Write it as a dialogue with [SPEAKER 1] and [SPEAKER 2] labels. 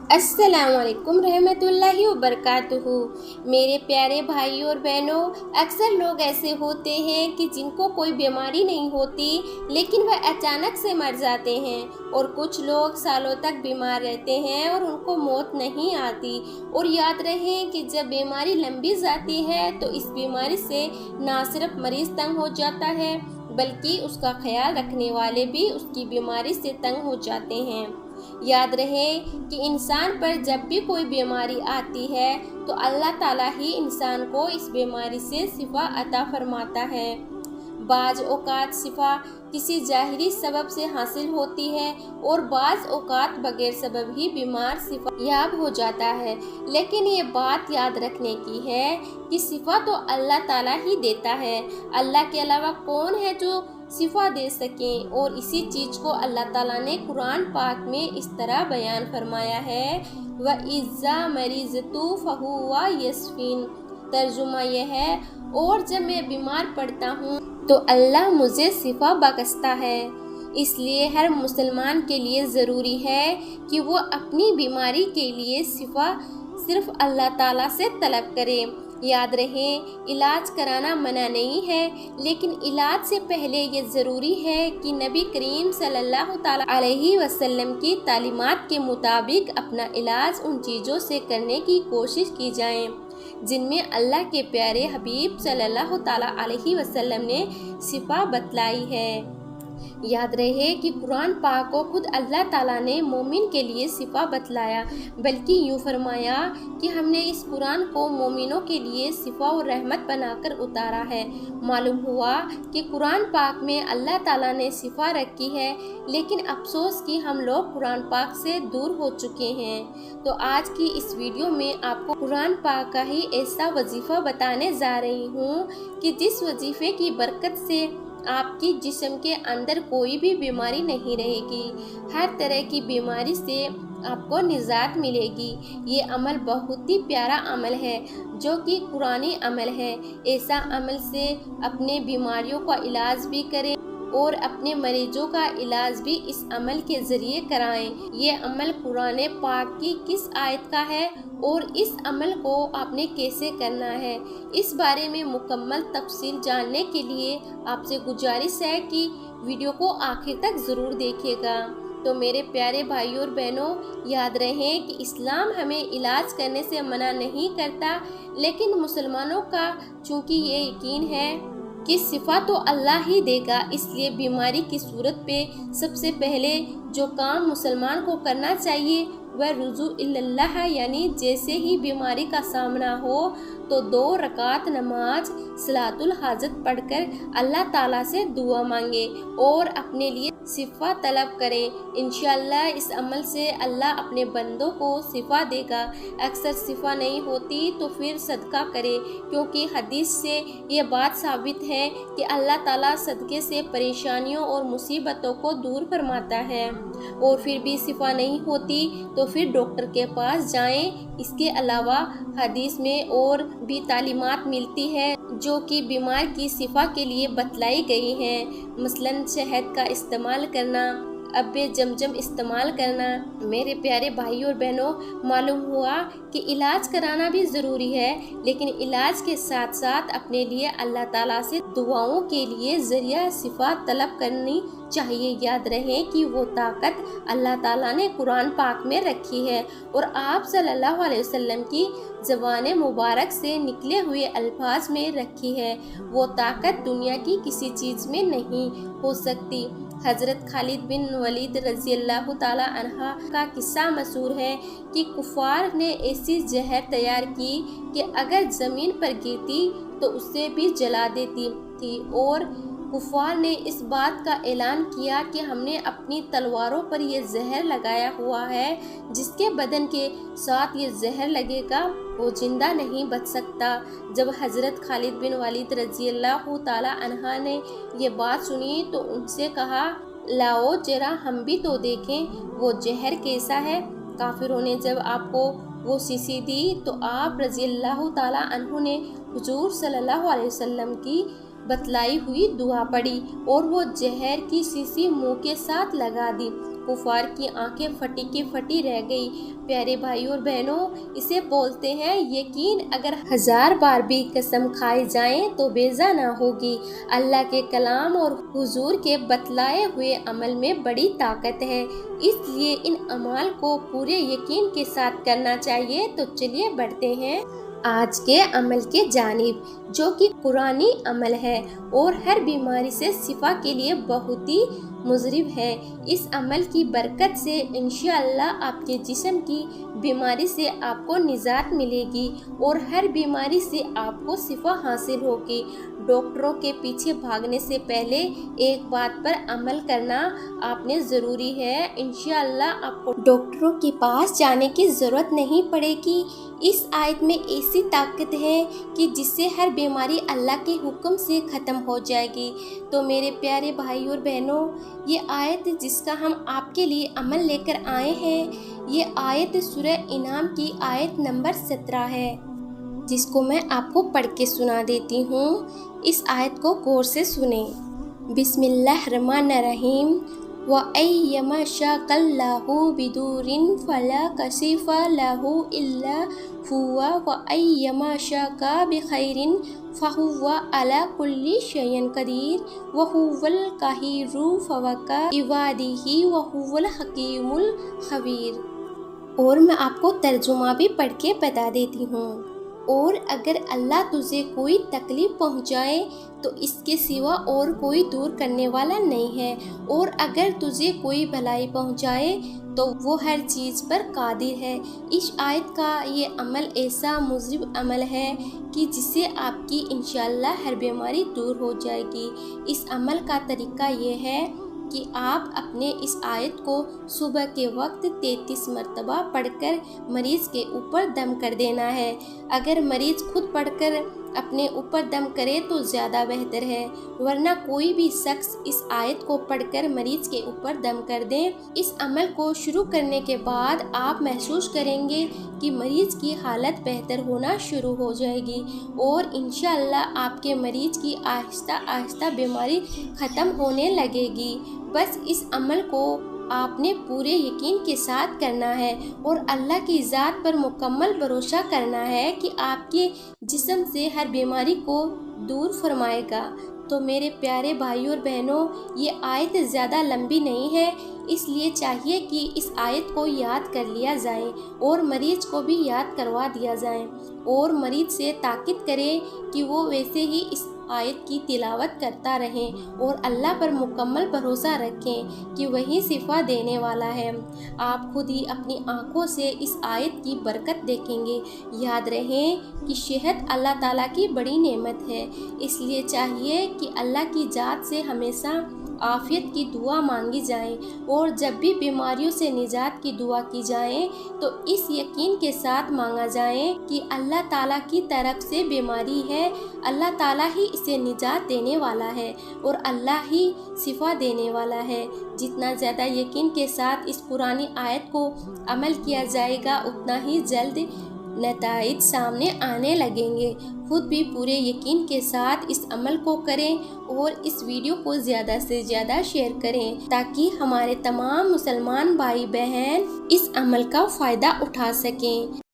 [SPEAKER 1] अस्सलाम वालेकुम रहमतुल्लाहि वबरकातुहू। मेरे प्यारे भाइयों और बहनों, अक्सर लोग ऐसे होते हैं कि जिनको कोई बीमारी नहीं होती लेकिन वह अचानक से मर जाते हैं, और कुछ लोग सालों तक बीमार रहते हैं और उनको मौत नहीं आती। और याद रहे कि जब बीमारी लंबी जाती है तो इस बीमारी से ना सिर्फ मरीज तंग हो जाता है बल्कि उसका ख्याल रखने वाले भी उसकी बीमारी से तंग हो जाते हैं। याद रहे कि इंसान पर जब भी कोई बीमारी आती है तो अल्लाह ताला ही इंसान को इस बीमारी से शिफा अता फरमाता है। बाज़ औक़ात शिफा किसी ज़ाहिरी सबब से हासिल होती है और बाज़ औक़ात बगैर सबब ही बीमार शिफा याब हो जाता है, लेकिन ये बात याद रखने की है कि शिफा तो अल्लाह ताला ही देता है। अल्लाह के अलावा कौन है जो शिफा दे सकें। और इसी चीज़ को अल्लाह ताला ने कुरान पाक में इस तरह बयान फरमाया है, व इज़्ज़ा मरीज़तु फहुवा यस्फीन। तर्जुमा यह है, और जब मैं बीमार पड़ता हूँ तो अल्लाह मुझे शिफा बख्शता है। इसलिए हर मुसलमान के लिए ज़रूरी है कि वो अपनी बीमारी के लिए शिफा सिर्फ अल्लाह ताला से तलब करे। याद रहे, इलाज कराना मना नहीं है, लेकिन इलाज से पहले ये ज़रूरी है कि नबी करीम सल्लल्लाहु ताला अलैहि वसल्लम की तालीमात के मुताबिक अपना इलाज उन चीज़ों से करने की कोशिश की जाए जिनमें अल्लाह के प्यारे हबीब सल्लल्लाहु ताला अलैहि वसल्लम ने शिफा बतलाई है। याद रहे कि कुरान पाक को खुद अल्लाह ताला ने मोमिन के लिए शिफा बतलाया, बल्कि यूँ फरमाया कि हमने इस कुरान को मोमिनों के लिए शिफा और रहमत बनाकर उतारा है। मालूम हुआ कि कुरान पाक में अल्लाह ताला ने शिफा रखी है, लेकिन अफसोस कि हम लोग कुरान पाक से दूर हो चुके हैं। तो आज की इस वीडियो में आपको कुरान पाक का ही ऐसा वजीफ़ा बताने जा रही हूँ कि जिस वजीफ़े की बरकत से आपकी जिस्म के अंदर कोई भी बीमारी नहीं रहेगी, हर तरह की बीमारी से आपको निजात मिलेगी। ये अमल बहुत ही प्यारा अमल है जो कि कुरानी अमल है। ऐसा अमल से अपने बीमारियों का इलाज भी करें और अपने मरीजों का इलाज भी इस अमल के ज़रिए कराएं। ये अमल कुरान पाक की किस आयत का है और इस अमल को आपने कैसे करना है, इस बारे में मुकम्मल तफसील जानने के लिए आपसे गुजारिश है कि वीडियो को आखिर तक ज़रूर देखिएगा। तो मेरे प्यारे भाइयों और बहनों, याद रहे कि इस्लाम हमें इलाज करने से मना नहीं करता, लेकिन मुसलमानों का चूँकि ये यकीन है कि शिफा तो अल्लाह ही देगा, इसलिए बीमारी की सूरत पे सबसे पहले जो काम मुसलमान को करना चाहिए वह रुजू इल्लल्लाह है, यानी जैसे ही बीमारी का सामना हो तो 2 रकात नमाज सलातुल हाजत पढ़कर अल्लाह ताला से दुआ मांगे और अपने लिए शिफा तलब करें। इंशाअल्लाह इस अमल से अल्लाह अपने बंदों को शिफा देगा। अक्सर शिफा नहीं होती तो फिर सदका करे, क्योंकि हदीस से ये बात साबित है कि अल्लाह ताला सदके से परेशानियों और मुसीबतों को दूर फरमाता है। और फिर भी शिफा नहीं होती तो फिर डॉक्टर के पास जाएं। इसके अलावा हदीस में और भी तालीमात मिलती है जो कि बीमार की शिफा के लिए बतलाई गई हैं। मसलन शहद का इस्तेमाल करना, अब्बे जमजम इस्तेमाल करना। मेरे प्यारे भाई और बहनों, मालूम हुआ कि इलाज कराना भी ज़रूरी है, लेकिन इलाज के साथ साथ अपने लिए अल्लाह ताला से दुआओं के लिए ज़रिया शिफा तलब करनी चाहिए। याद रहे कि वो ताकत अल्लाह ताला ने कुरान पाक में रखी है और आप सल्लल्लाहु अलैहि वसल्लम की ज़बान मुबारक से निकले हुए अल्फाज में रखी है। वो ताकत दुनिया की किसी चीज़ में नहीं हो सकती। हज़रत खालिद बिन वलीद रज़ी अल्लाह ताला अन्हा का किस्सा मशहूर है कि कुफ़ार ने ऐसी जहर तैयार की कि अगर ज़मीन पर गिरती तो उसे भी जला देती थी, और कुफ़ार ने इस बात का ऐलान किया कि हमने अपनी तलवारों पर यह जहर लगाया हुआ है, जिसके बदन के साथ ये जहर लगेगा वो जिंदा नहीं बच सकता। जब हज़रत खालिद बिन वलीद रज़ी अल्लाह ताला अन्हा ने ये बात सुनी तो उनसे कहा, लाओ जरा हम भी तो देखें वो जहर कैसा है। काफिरों ने जब आपको वो शीशी दी तो आप रज़ी अल्लाह ताला अन्हु ने हुजूर सल्लल्लाहु अलैहि वसल्लम की बतलाई हुई दुआ पढ़ी और वो जहर की शीशी मुंह के साथ लगा दी। कुफार की आंखें फटी की फटी रह गई। प्यारे भाई और बहनों, इसे बोलते हैं यकीन। अगर 1000 बार भी कसम खाई जाए तो बेजा ना होगी। अल्लाह के कलाम और हुजूर के बतलाए हुए अमल में बड़ी ताकत है, इसलिए इन अमाल को पूरे यकीन के साथ करना चाहिए। तो चलिए बढ़ते हैं आज के अमल के जानिब, जो कि कुरानी अमल है और हर बीमारी से शिफा के लिए बहुत ही मुजरिब है। इस अमल की बरकत से इंशाअल्लाह आपके जिस्म की बीमारी से आपको निजात मिलेगी और हर बीमारी से आपको शिफा हासिल होगी। डॉक्टरों के पीछे भागने से पहले एक बात पर अमल करना आपने ज़रूरी है। इंशाअल्लाह आपको डॉक्टरों के पास जाने की ज़रूरत नहीं पड़ेगी। इस आयत में ऐसी ताकत है कि जिससे हर बीमारी अल्लाह के हुक्म से ख़त्म हो जाएगी। तो मेरे प्यारे भाई और बहनों, ये आयत जिसका हम आपके लिए अमल लेकर आए हैं, ये आयत सूरह इनाम की आयत नंबर 17 है, जिसको मैं आपको पढ़ के सुना देती हूँ। इस आयत को गौर से सुने। बिस्मिल्लाहिर्रहमानिर्रहीम। व अय्यमा शाकल्लाहु बिदुरिन फला कशिफा लहु इल्ला हुवा व अय्यमा शाका बिखैरिन फहुवा अला कुल्ली शैइन कदीर व हुवल काहिरु फवका इबादिही व हुवल हकीमुल खबीर। और मैं आपको तर्जुमा भी पढ़ के बता देती हूँ। और अगर अल्लाह तुझे कोई तकलीफ पहुँचाए तो इसके सिवा और कोई दूर करने वाला नहीं है, और अगर तुझे कोई भलाई पहुँचाए तो वो हर चीज़ पर कादिर है। इस आयत का ये अमल ऐसा मुजरिब अमल है कि जिससे आपकी इंशाअल्लाह हर बीमारी दूर हो जाएगी। इस अमल का तरीका ये है कि आप अपने इस आयत को सुबह के वक्त 33 मरतबा पढ़कर मरीज़ के ऊपर दम कर देना है। अगर मरीज़ खुद पढ़कर अपने ऊपर दम करे तो ज़्यादा बेहतर है, वरना कोई भी शख्स इस आयत को पढ़कर मरीज़ के ऊपर दम कर दें। इस अमल को शुरू करने के बाद आप महसूस करेंगे कि मरीज़ की हालत बेहतर होना शुरू हो जाएगी और इंशाअल्लाह आपके मरीज़ की आहिस्ता आहिस्ता बीमारी ख़त्म होने लगेगी। बस इस अमल को आपने पूरे यकीन के साथ करना है और अल्लाह की ज़ात पर मुकम्मल भरोसा करना है कि आपके जिस्म से हर बीमारी को दूर फरमाएगा। तो मेरे प्यारे भाइयों और बहनों, ये आयत ज़्यादा लंबी नहीं है, इसलिए चाहिए कि इस आयत को याद कर लिया जाए और मरीज़ को भी याद करवा दिया जाए और मरीज़ से ताकीद करें कि वो वैसे ही इस आयत की तिलावत करता रहें और अल्लाह पर मुकम्मल भरोसा रखें कि वही शिफा देने वाला है। आप खुद ही अपनी आँखों से इस आयत की बरकत देखेंगे। याद रहें कि सेहत अल्लाह ताला की बड़ी नेमत है, इसलिए चाहिए कि अल्लाह की ज़ात से हमेशा आफ़ियत की दुआ मांगी जाए और जब भी बीमारियों से निजात की दुआ की जाए तो इस यकीन के साथ मांगा जाए कि अल्लाह ताला की तरफ से बीमारी है, अल्लाह ताला ही इसे निजात देने वाला है और अल्लाह ही शिफा देने वाला है। जितना ज़्यादा यकीन के साथ इस पुरानी आयत को अमल किया जाएगा उतना ही जल्द नताइज सामने आने लगेंगे। खुद भी पूरे यकीन के साथ इस अमल को करें और इस वीडियो को ज़्यादा से ज़्यादा शेयर करें ताकि हमारे तमाम मुसलमान भाई बहन इस अमल का फ़ायदा उठा सकें।